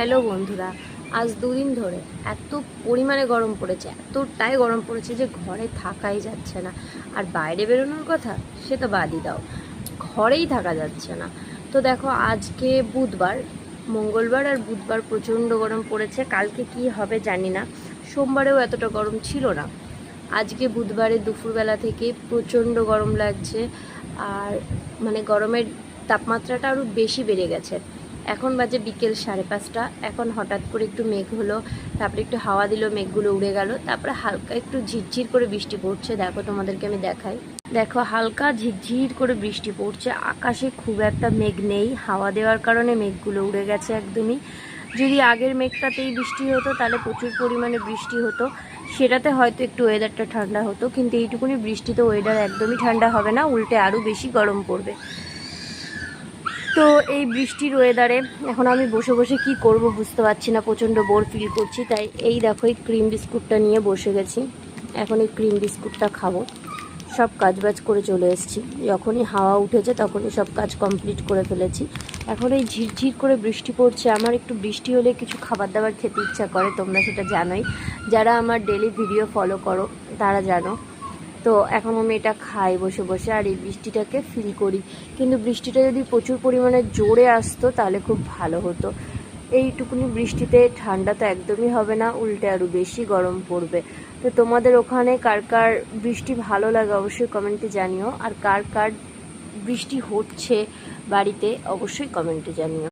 Hello বন্ধুরা, আজ দুদিন ধরে এত পরিমাণে গরম পড়েছে, এতটাই গরম পড়েছে যে ঘরে থাকাই যাচ্ছে না। আর বাইরে বেরোনোর কথা সে তো বাদই দাও, ঘরেই থাকা যাচ্ছে না। তো দেখো, আজকে বুধবার, মঙ্গলবার আর বুধবার প্রচণ্ড গরম পড়েছে। কালকে কি হবে জানি না, সোমবারেও এতটা গরম ছিল না। আজকে বুধবারে দুপুরবেলা থেকে প্রচণ্ড গরম লাগছে। আর গরমের তাপমাত্রাটা আরও বেশি বেড়ে গেছে। এখন বাজে বিকেল 5:30। এখন হঠাৎ করে একটু মেঘ হলো, তারপরে একটু হাওয়া দিল, মেঘগুলো উড়ে গেল, তারপরে হালকা একটু ঝিরঝির করে বৃষ্টি পড়ছে। দেখো, তোমাদেরকে আমি দেখাই। দেখো, হালকা ঝিরঝির করে বৃষ্টি পড়ছে। আকাশে খুব একটা মেঘ নেই, হাওয়া দেওয়ার কারণে মেঘগুলো উড়ে গেছে একদমই। যদি আগের মেঘটাতেই বৃষ্টি হতো তাহলে প্রচুর পরিমাণে বৃষ্টি হতো, সেটাতে হয়তো একটু ওয়েদারটা ঠান্ডা হতো। কিন্তু এইটুকুনি বৃষ্টিতে ওয়েদার একদমই ঠান্ডা হবে না, উল্টে আরও বেশি গরম পড়বে। তো এই বৃষ্টির ওয়েদারে এখন আমি বসে বসে কি করব বুঝতে পারছি না, প্রচণ্ড বোর ফিল করছি। তাই এই দেখো, এই ক্রিম বিস্কুটটা নিয়ে বসে গেছি। এখন এই ক্রিম বিস্কুটটা খাবো। সব কাজবাজ করে চলে এসেছি, যখনই হাওয়া উঠেছে তখনই সব কাজ কমপ্লিট করে ফেলেছি। এখন এই ঝিরঝির করে বৃষ্টি পড়ছে, আমার একটু বৃষ্টি হলে কিছু খাবার দাবার খেতে ইচ্ছা করে, তোমরা সেটা জানোই। যারা আমার ডেলি ভিডিও ফলো করো তারা জানো। তো এখন আমি এটা খাই বসে বসে, আর এই বৃষ্টিটাকে ফিল করি। কিন্তু বৃষ্টিটা যদি প্রচুর পরিমাণে জোরে আসতো তাহলে খুব ভালো হতো। এইটুকুনি বৃষ্টিতে ঠান্ডা তো একদমই হবে না, উল্টে আরও বেশি গরম পড়বে। তো তোমাদের ওখানে কার কার বৃষ্টি ভালো লাগে অবশ্যই কমেন্টে জানিও, আর কার কার বৃষ্টি হচ্ছে বাড়িতে অবশ্যই কমেন্টে জানিও।